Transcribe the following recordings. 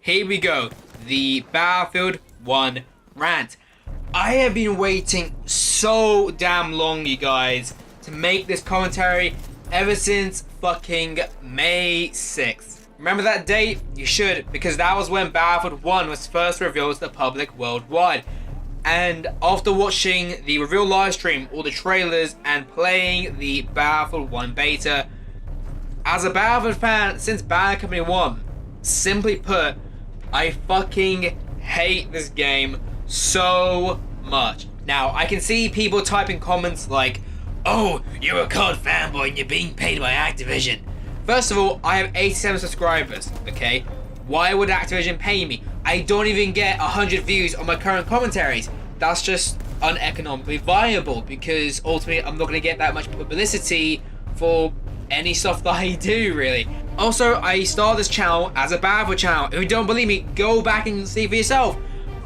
here we go. The Battlefield 1 rant. I have been waiting so damn long, you guys, to make this commentary ever since fucking May 6th. Remember that date? You should, because that was when Battlefield 1 was first revealed to the public worldwide. And after watching the reveal livestream, all the trailers, and playing the Battlefield 1 beta, as a Battlefield fan since Bad Company 1, simply put, I fucking hate this game so much. Now, I can see people typing comments like, oh, you're a COD fanboy and you're being paid by Activision. First of all, I have 87 subscribers, okay? Why would Activision pay me? I don't even get 100 views on my current commentaries. That's just uneconomically viable because ultimately I'm not going to get that much publicity for any stuff that I do, really. Also, I started this channel as a Battlefield channel. If you don't believe me, go back and see for yourself.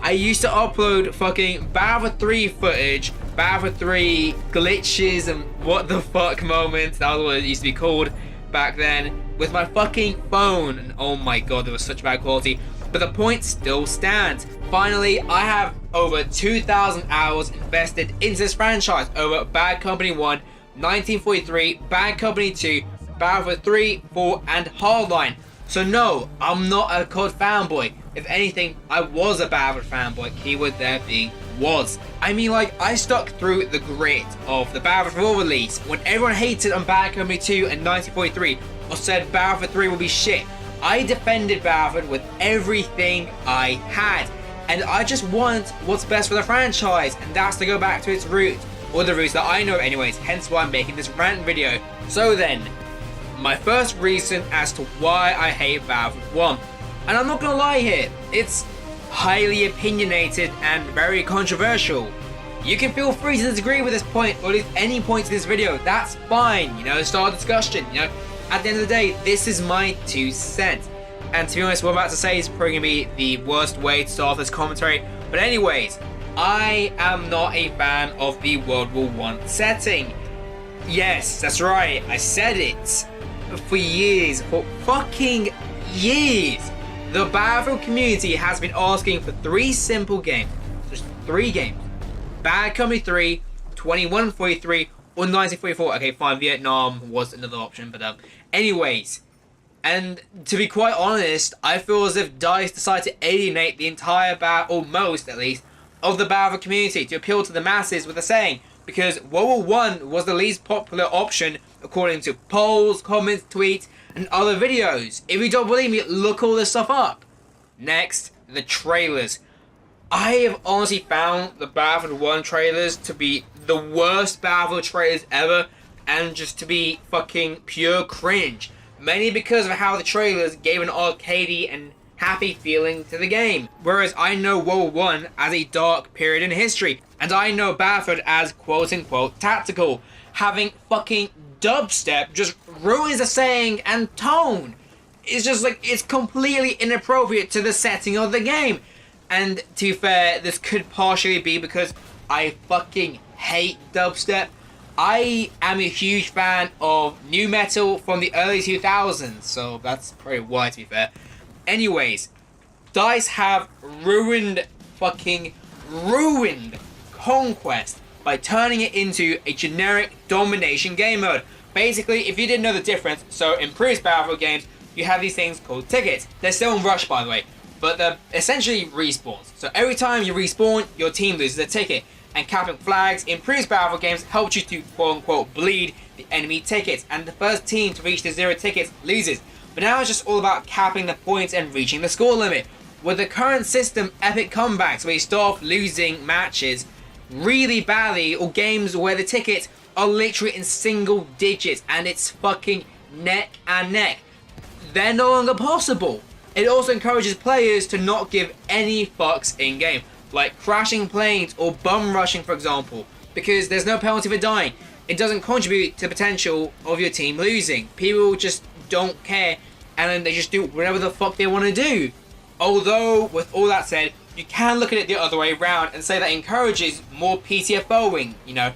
I used to upload fucking Battlefield 3 footage, Battlefield 3 glitches and what the fuck moments, that was what it used to be called back then, with my fucking phone. And oh my god, there was such bad quality. But the point still stands. Finally, I have over 2,000 hours invested into this franchise over Bad Company 1, 1943, Bad Company 2, Battlefield 3, 4, and Hardline. So no, I'm not a COD fanboy. If anything, I was a Battlefield fanboy, keyword there being was. I mean, like, I stuck through the grit of the Battlefield 4 release when everyone hated on Bad Company 2 and 1943 or said Battlefield 3 will be shit. I defended Battlefield with everything I had, and I just want what's best for the franchise, and that's to go back to its roots, or the roots that I know anyways, hence why I'm making this rant video. So then, my first reason as to why I hate Battlefield 1, and I'm not gonna lie here, it's highly opinionated and very controversial. You can feel free to disagree with this point, or at least any point in this video, that's fine, you know, start a discussion, you know. At the end of the day, this is my 2 cents. And to be honest, what I'm about to say is probably going to be the worst way to start this commentary. But anyways, I am not a fan of the World War I setting. Yes, that's right, I said it. For years, for fucking years, the Battlefield community has been asking for 3 simple games. Just 3 games. Bad Company 3, 2143, or 1944. Okay, fine, Vietnam was another option, but anyways. And to be quite honest, I feel as if DICE decided to alienate the entire or most at least, of the Battlefield community to appeal to the masses with a saying, because World War I was the least popular option according to polls, comments, tweets, and other videos. If you don't believe me, look all this stuff up. Next, the trailers. I have honestly found the Battlefield 1 trailers to be the worst Battlefield trailers ever, and just to be fucking pure cringe. Mainly because of how the trailers gave an arcadey and happy feeling to the game. Whereas I know World War I as a dark period in history, and I know Battlefield as quote-unquote tactical. Having fucking dubstep just ruins the saying and tone. It's just like, it's completely inappropriate to the setting of the game. And to be fair, this could partially be because I fucking hate dubstep. I am a huge fan of new metal from the early 2000s, so that's probably why, to be fair. Anyways, DICE have fucking ruined Conquest by turning it into a generic domination game mode. Basically, if you didn't know the difference, so in previous Battlefield games, you have these things called tickets. They're still in Rush, by the way, but they're essentially respawns. So every time you respawn, your team loses a ticket. And capping flags in previous Battlefield games helped you to quote-unquote bleed the enemy tickets, and the first team to reach the 0 tickets loses. But now it's just all about capping the points and reaching the score limit. With the current system, epic comebacks where you start off losing matches really badly, or games where the tickets are literally in single digits and it's fucking neck and neck, they're no longer possible. It also encourages players to not give any fucks in game, like crashing planes or bum rushing, for example, because there's no penalty for dying. It doesn't contribute to the potential of your team losing. People just don't care, and then they just do whatever the fuck they want to do. Although, with all that said, you can look at it the other way around and say that encourages more PTFOing, you know,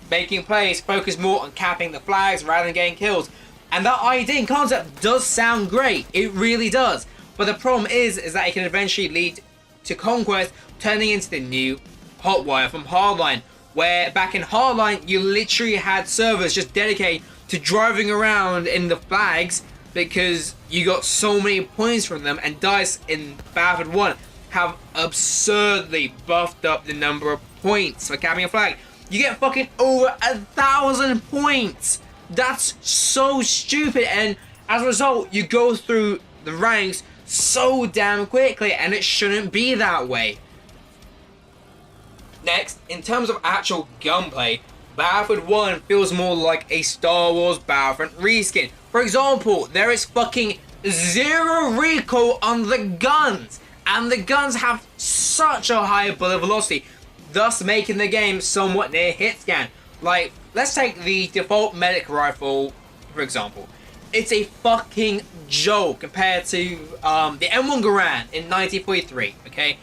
making players focus more on capping the flags rather than getting kills. And that idea and concept does sound great, it really does. But the problem is that it can eventually lead to Conquest turning into the new Hotwire from Hardline, where back in Hardline you literally had servers just dedicated to driving around in the flags because you got so many points from them, and DICE in Battlefield 1 have absurdly buffed up the number of points for capping a flag. You get fucking over 1,000 points. That's so stupid, and as a result you go through the ranks so damn quickly, and it shouldn't be that way. Next, in terms of actual gunplay, Battlefield 1 feels more like a Star Wars Battlefront reskin. For example, there is fucking zero recoil on the guns, and the guns have such a high bullet velocity, thus making the game somewhat near hit scan. Like, let's take the default medic rifle, for example. It's a fucking joke compared to the M1 Garand in 1943, okay?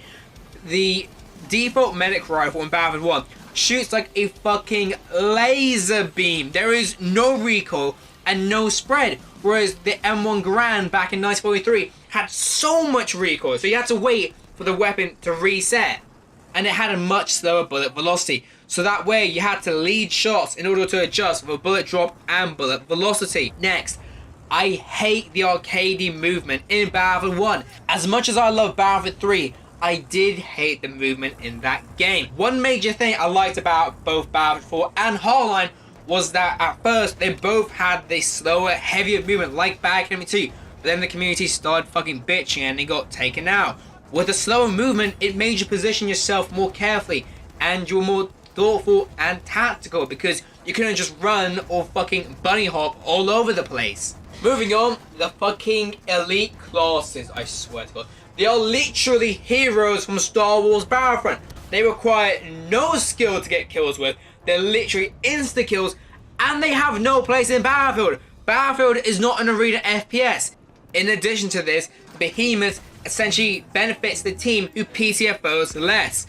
The default medic rifle in Battlefield 1 shoots like a fucking laser beam. There is no recoil and no spread, whereas the M1 Garand back in 1943 had so much recoil, so you had to wait for the weapon to reset, and it had a much slower bullet velocity, so that way you had to lead shots in order to adjust for bullet drop and bullet velocity. Next, I hate the arcadey movement in Battlefield 1. As much as I love Battlefield 3, I did hate the movement in that game. One major thing I liked about both Battlefield 4 and Hardline was that at first they both had this slower, heavier movement like Bad Academy 2, but then the community started fucking bitching and it got taken out. With a slower movement, it made you position yourself more carefully, and you were more thoughtful and tactical because you couldn't just run or fucking bunny hop all over the place. Moving on, the fucking elite classes, I swear to God. They are literally heroes from Star Wars Battlefront. They require no skill to get kills with. They're literally insta-kills, and they have no place in Battlefield. Battlefield is not an arena FPS. In addition to this, Behemoth essentially benefits the team who PTFOs less.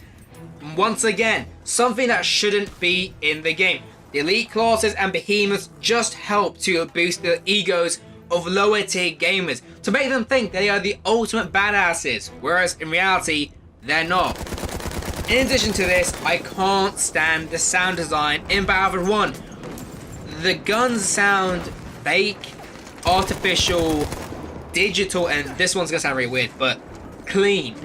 Once again, something that shouldn't be in the game. The elite classes and Behemoths just help to boost the egos of lower tier gamers to make them think they are the ultimate badasses, whereas in reality, they're not. In addition to this, I can't stand the sound design in Battlefield 1. The guns sound fake, artificial, digital, and this one's gonna sound really weird, but clean.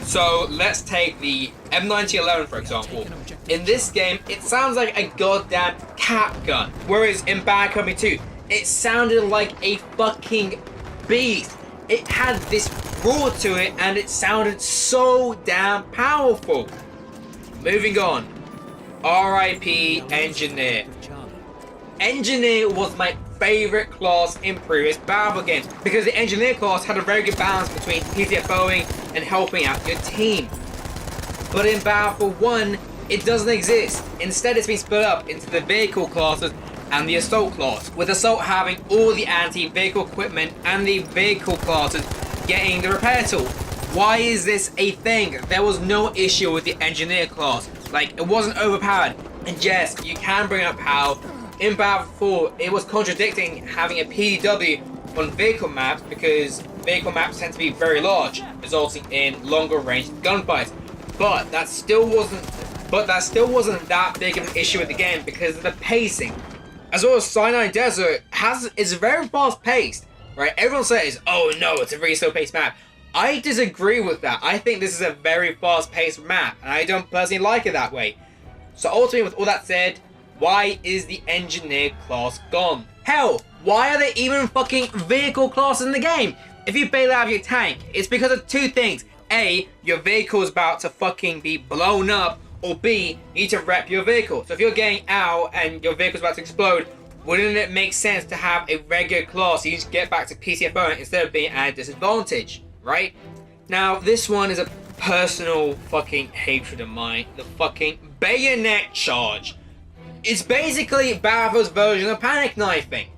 So let's take the M1911 for example. In this game, it sounds like a goddamn cap gun, whereas in Bad Company 2, it sounded like a fucking beast. It had this roar to it, and it sounded so damn powerful. Moving on, RIP Engineer. Engineer was my favorite class in previous Battlefield games because the Engineer class had a very good balance between PTFOing and helping out your team. But in Battlefield 1, it doesn't exist. Instead, it's been split up into the vehicle classes and the assault class, with assault having all the anti-vehicle equipment and the vehicle classes getting the repair tool. Why is this a thing? There was no issue with the engineer class. Like, it wasn't overpowered. And yes, you can bring up how in Battlefield 4 it was contradicting having a PDW on vehicle maps because vehicle maps tend to be very large, resulting in longer range gunfights. But that still wasn't that big of an issue with the game because of the pacing. As well as Sinai Desert is very fast paced, right? Everyone says, oh no, it's a very slow paced map. I disagree with that. I think this is a very fast paced map, and I don't personally like it that way. So ultimately, with all that said, why is the engineer class gone? Hell, why are there even fucking vehicle classes in the game? If you bail out of your tank, it's because of two things. A, your vehicle is about to fucking be blown up, or B, you need to rep your vehicle. So if you're getting out and your vehicle's about to explode, wouldn't it make sense to have a regular class so you just get back to PTFO instead of being at a disadvantage, right? Now, this one is a personal fucking hatred of mine. The fucking bayonet charge. It's basically Battlefield's version of panic knifing.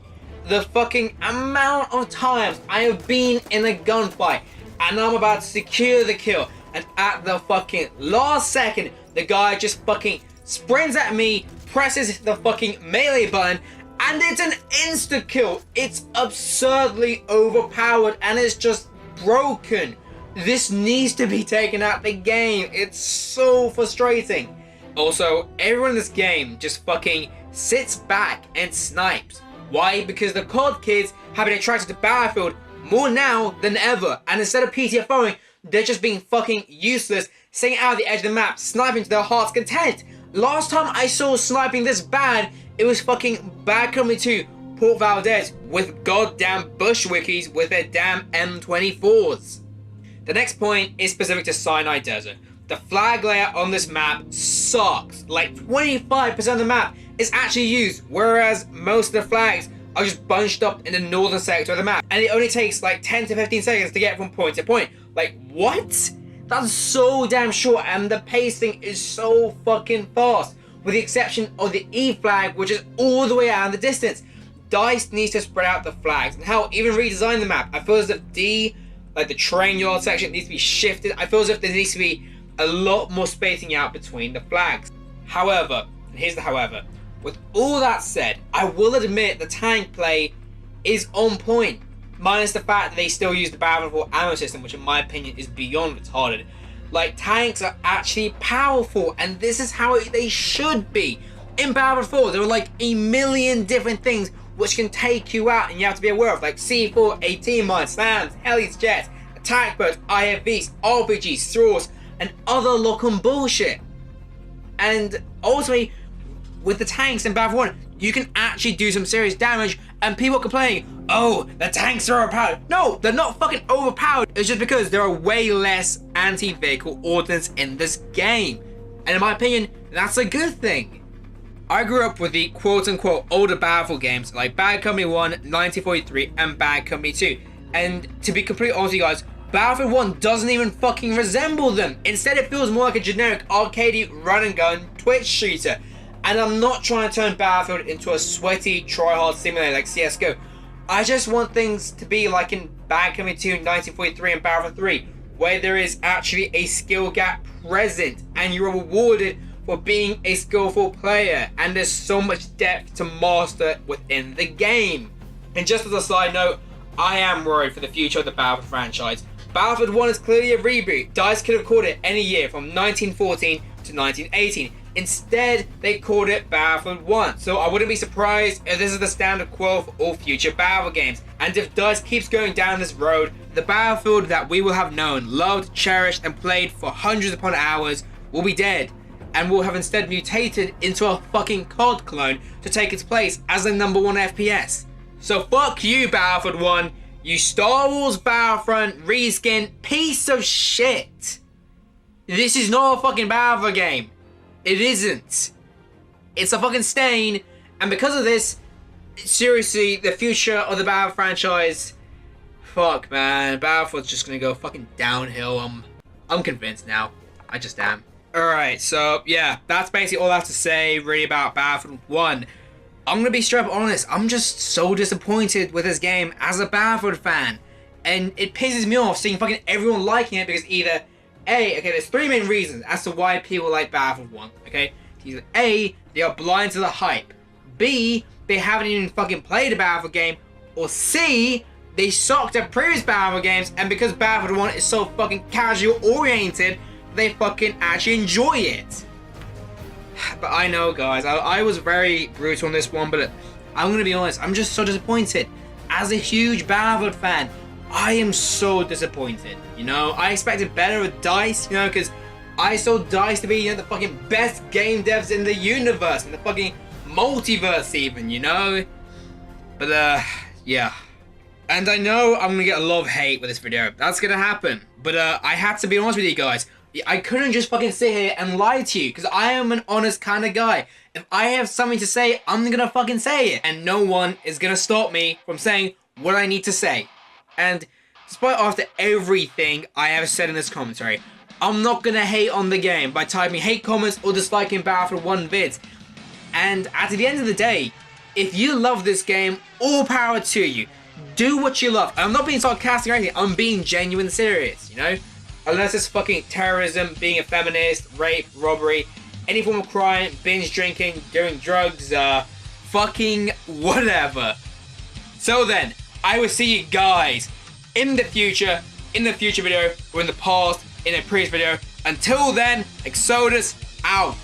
The fucking amount of times I have been in a gunfight and I'm about to secure the kill, and at the fucking last second, the guy just fucking sprints at me, presses the fucking melee button, and it's an insta kill. It's absurdly overpowered and it's just broken. This needs to be taken out the game. It's so frustrating. Also, everyone in this game just fucking sits back and snipes. Why? Because the COD kids have been attracted to Battlefield more now than ever, and instead of PTFOing, they're just being fucking useless, sitting out of the edge of the map, sniping to their heart's content. Last time I saw sniping this bad, it was fucking Bad Company 2, Port Valdez, with goddamn bushwickies with their damn M24s. The next point is specific to Sinai Desert. The flag layout on this map sucks. Like 25% of the map is actually used, whereas most of the flags are just bunched up in the northern sector of the map, and it only takes like 10 to 15 seconds to get from point to point. Like, what? That's so damn short, and the pacing is so fucking fast, with the exception of the E flag, which is all the way out in the distance. DICE needs to spread out the flags, and hell, even redesign the map. I feel as if the train yard section needs to be shifted. I feel as if there needs to be a lot more spacing out between the flags. However, and here's the however, with all that said, I will admit the tank play is on point, minus the fact that they still use the Battlefield 4 ammo system, which in my opinion is beyond retarded. Like, tanks are actually powerful, and this is how they should be. In Battlefield 4, there are like a million different things which can take you out, and you have to be aware of, like C4, 18 mines, SLAMs, helis, jets, attack boats, IFVs, RPGs, straws, and other lock-on bullshit. And ultimately, with the tanks in Battlefield 1, you can actually do some serious damage, and people are complaining, oh, the tanks are overpowered. No, they're not fucking overpowered. It's just because there are way less anti-vehicle ordnance in this game. And in my opinion, that's a good thing. I grew up with the quote-unquote older Battlefield games like Bad Company 1, 1943, and Bad Company 2. And to be completely honest with you guys, Battlefield 1 doesn't even fucking resemble them. Instead, it feels more like a generic arcadey run-and-gun Twitch shooter. And I'm not trying to turn Battlefield into a sweaty, try-hard simulator like CSGO. I just want things to be like in Bad Company 2, 1943, and Battlefield 3, where there is actually a skill gap present, and you're rewarded for being a skillful player, and there's so much depth to master within the game. And just as a side note, I am worried for the future of the Battlefield franchise. Battlefield 1 is clearly a reboot. DICE could have called it any year from 1914 to 1918. Instead, they called it Battlefield 1. So I wouldn't be surprised if this is the standard quo for all future Battlefield games. And if DICE keeps going down this road, the Battlefield that we will have known, loved, cherished, and played for hundreds upon hours will be dead, and will have instead mutated into a fucking COD clone to take its place as the #1 FPS. So fuck you, Battlefield 1, you Star Wars Battlefront reskin piece of shit. This is not a fucking Battlefield game. It isn't. It's a fucking stain, and because of this, seriously, the future of the Battlefield franchise, fuck man, Battlefield's just gonna go fucking downhill. I'm convinced now. I just am. Alright, so yeah, that's basically all I have to say really about Battlefield 1. I'm gonna be straight up honest, I'm just so disappointed with this game as a Battlefield fan. And it pisses me off seeing fucking everyone liking it because either A, okay, there's three main reasons as to why people like Battlefield 1, okay? Either A, they are blind to the hype. B, they haven't even fucking played a Battlefield game. Or C, they sucked at previous Battlefield games, and because Battlefield 1 is so fucking casual oriented, they fucking actually enjoy it. But I know, guys, I was very brutal on this one, but I'm gonna be honest, I'm just so disappointed. As a huge Battlefield fan, I am so disappointed. You know, I expected better with DICE, you know, because I saw DICE to be, you know, the fucking best game devs in the universe, in the fucking multiverse even, you know? But, yeah. And I know I'm gonna get a lot of hate with this video. That's gonna happen. But, I had to be honest with you guys. I couldn't just fucking sit here and lie to you, because I am an honest kind of guy. If I have something to say, I'm gonna fucking say it. And no one is gonna stop me from saying what I need to say. And despite after everything I have said in this commentary, I'm not gonna hate on the game by typing hate comments or disliking Battlefield 1 vids. And at the end of the day, if you love this game, all power to you. Do what you love. I'm not being sarcastic or anything, I'm being genuine serious, you know? Unless it's fucking terrorism, being a feminist, rape, robbery, any form of crime, binge drinking, doing drugs, fucking whatever. So then, I will see you guys in the future in the future video or in the past in a previous video. Until then, Exodus out.